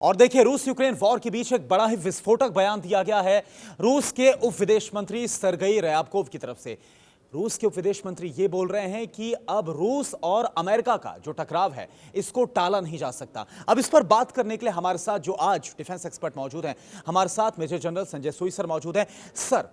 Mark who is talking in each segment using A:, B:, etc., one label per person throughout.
A: और देखिए, रूस यूक्रेन वॉर के बीच एक बड़ा ही विस्फोटक बयान दिया गया है रूस के उप विदेश मंत्री सरगेई ryabkov की तरफ से। रूस के उप विदेश मंत्री ये बोल रहे हैं कि अब रूस और अमेरिका का जो टकराव है इसको टाला नहीं जा सकता। अब इस पर बात करने के लिए हमारे साथ जो आज डिफेंस एक्सपर्ट मौजूद हैं, हमारे साथ मेजर जनरल संजय सुई सर मौजूद हैं। सर,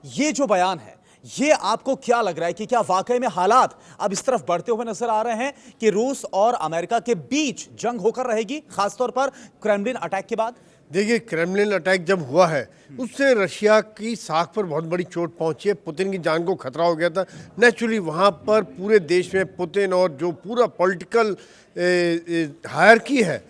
A: ये जो बयान है, ये आपको क्या लग रहा है कि क्या वाकई में हालात अब इस तरफ बढ़ते हुए नजर आ रहे हैं कि रूस और अमेरिका के बीच जंग होकर रहेगी, खासतौर पर क्रेमलिन अटैक के बाद?
B: देखिए, क्रेमलिन अटैक जब हुआ है उससे रशिया की साख पर बहुत बड़ी चोट पहुंची है। पुतिन की जान को खतरा हो गया था। नेचुरली वहां पर पूरे देश में पुतिन और जो पूरा पॉलिटिकल हायरकी है,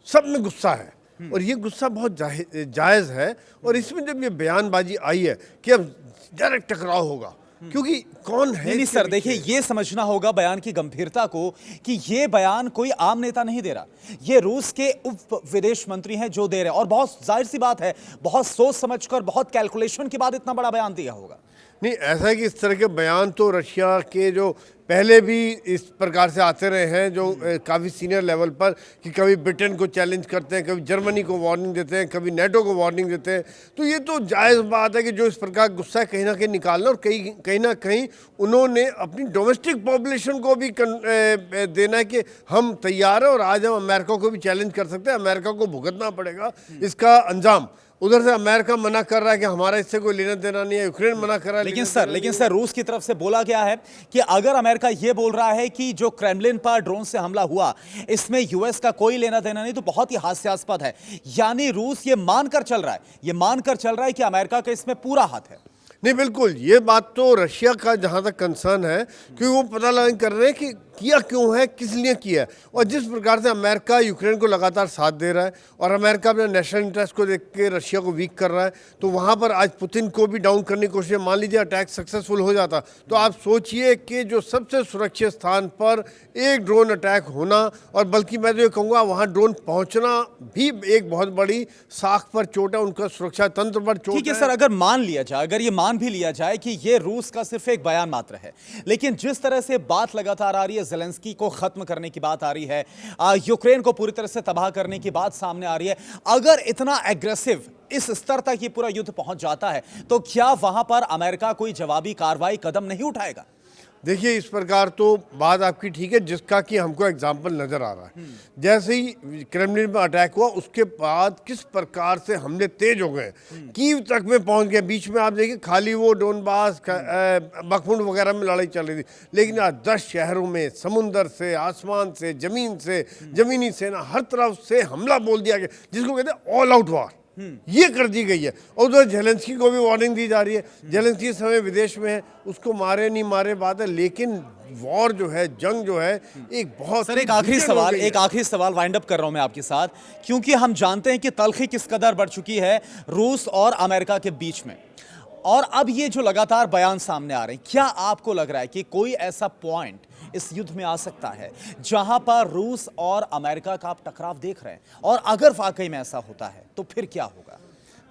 B: सब में गुस्सा है और ये गुस्सा बहुत जायज़ है। और इसमें जब ये बयानबाजी आई है कि अब डायरेक्ट टकराव होगा, क्योंकि कौन है?
A: नहीं सर, देखिए, ये समझना होगा बयान की गंभीरता को कि ये बयान कोई आम नेता नहीं दे रहा, ये रूस के उप विदेश मंत्री हैं जो दे रहे हैं। और बहुत जाहिर सी बात है, बहुत सोच समझकर, बहुत कैलकुलेशन के बाद इतना बड़ा बयान दिया होगा।
B: नहीं, ऐसा है कि इस तरह के बयान तो रशिया के जो पहले भी इस प्रकार से आते रहे हैं, जो काफ़ी सीनियर लेवल पर, कि कभी ब्रिटेन को चैलेंज करते हैं, कभी जर्मनी को वार्निंग देते हैं, कभी नेटो को वार्निंग देते हैं। तो ये तो जायज़ बात है कि जो इस प्रकार गुस्सा है कहीं ना कहीं निकालना, और कहीं ना कहीं उन्होंने अपनी डोमेस्टिक पॉपुलेशन को भी देना है कि हम तैयार हैं और आज हम अमेरिका को भी चैलेंज कर सकते हैं, अमेरिका को भुगतना पड़ेगा इसका अंजाम। उधर से अमेरिका मना कर रहा है कि हमारा इससे कोई लेना देना नहीं है, यूक्रेन मना कर रहा है।
A: लेकिन सर रूस की तरफ से बोला गया है कि अगर अमेरिका ये बोल रहा है कि जो क्रेमलिन पर ड्रोन से हमला हुआ इसमें यूएस का कोई लेना देना नहीं, तो बहुत ही हास्यास्पद है। यानी रूस ये मानकर चल रहा है कि अमेरिका का इसमें पूरा हाथ है।
B: नहीं, बिल्कुल, ये बात तो रशिया का जहाँ तक कंसर्न है, क्योंकि वो पता लगा कर रहे हैं कि किया क्यों है, किस लिए किया है। और जिस प्रकार से अमेरिका यूक्रेन को लगातार साथ दे रहा है और अमेरिका अपने नेशनल इंटरेस्ट को देख के रशिया को वीक कर रहा है, तो वहाँ पर आज पुतिन को भी डाउन करने की कोशिश। मान लीजिए अटैक सक्सेसफुल हो जाता, तो आप सोचिए कि जो सबसे सुरक्षित स्थान पर एक ड्रोन अटैक होना, और बल्कि मैं तो ये कहूँगा वहाँ ड्रोन पहुँचना भी एक बहुत बड़ी साख पर चोट है, उनका सुरक्षा तंत्र पर चोट है।
A: ठीक है सर, अगर मान लिया जाए, अगर ये मान भी लिया जाए कि ये रूस का सिर्फ एक बयान मात्र है, लेकिन जिस तरह से बात लगातार आ रही है, ज़ेलेंस्की को खत्म करने की बात आ रही है, यूक्रेन को पूरी तरह से तबाह करने की बात सामने आ रही है, अगर इतना एग्रेसिव इस स्तर तक ये पूरा युद्ध पहुंच जाता है, तो क्या वहां पर अमेरिका कोई जवाबी कार्रवाई कदम नहीं उठाएगा?
B: देखिए, इस प्रकार तो बात आपकी ठीक है, जिसका कि हमको एग्जाम्पल नज़र आ रहा है। जैसे ही क्रेमलिन में अटैक हुआ उसके बाद किस प्रकार से हमले तेज हो गए, कीव तक में पहुंच गए। बीच में आप देखिए, खाली वो डोनबास बखमुंड वगैरह में लड़ाई चल रही थी, लेकिन आज 10 शहरों में समुंदर से, आसमान से, ज़मीन से, ज़मीनी सेना, हर तरफ से हमला बोल दिया गया, जिसको कहते हैं ऑल आउट वार। ये कर दी गई है। और उधर ज़ेलेंस्की को भी वार्निंग दी जा रही है। ज़ेलेंस्की इस समय विदेश में है, उसको मारे नहीं मारे बात है, लेकिन वॉर जो है, जंग जो है, एक बहुत।
A: सर, एक आखिरी सवाल वाइंड अप कर रहा हूं मैं आपके साथ, क्योंकि हम जानते हैं कि तल्खी किस कदर बढ़ चुकी है रूस और अमेरिका के बीच में, और अब ये जो लगातार बयान सामने आ रहे हैं, क्या आपको लग रहा है कि कोई ऐसा पॉइंट इस युद्ध में आ सकता है जहां पर रूस और अमेरिका का आप टकराव देख रहे हैं, और अगर वाकई में ऐसा होता है तो फिर क्या होगा?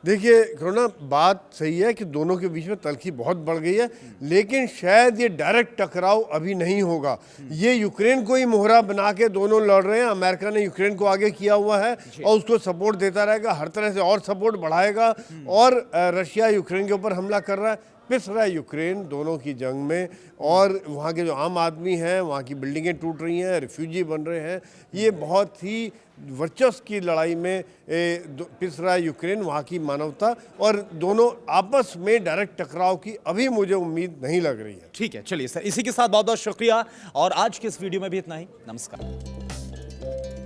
B: देखिए करुणा, बात सही है कि दोनों के बीच में तल्खी बहुत बढ़ गई है, लेकिन शायद ये डायरेक्ट टकराव अभी नहीं होगा। ये यूक्रेन को ही मोहरा बना के दोनों लड़ रहे हैं। अमेरिका ने यूक्रेन को आगे किया हुआ है और उसको सपोर्ट देता रहेगा, हर तरह से और सपोर्ट बढ़ाएगा। और रशिया यूक्रेन के ऊपर हमला कर रहा है, पिस रहा है यूक्रेन दोनों की जंग में, और वहाँ के जो आम आदमी हैं, वहाँ की बिल्डिंगें टूट रही हैं, रिफ्यूजी बन रहे हैं। ये बहुत ही वर्चस्व की लड़ाई में पिस रहा है यूक्रेन, वहाँ की मानवता, और दोनों आपस में डायरेक्ट टकराव की अभी मुझे उम्मीद नहीं लग रही है।
A: ठीक है, चलिए सर, इसी के साथ बहुत बहुत शुक्रिया, और आज के इस वीडियो में भी इतना ही। नमस्कार।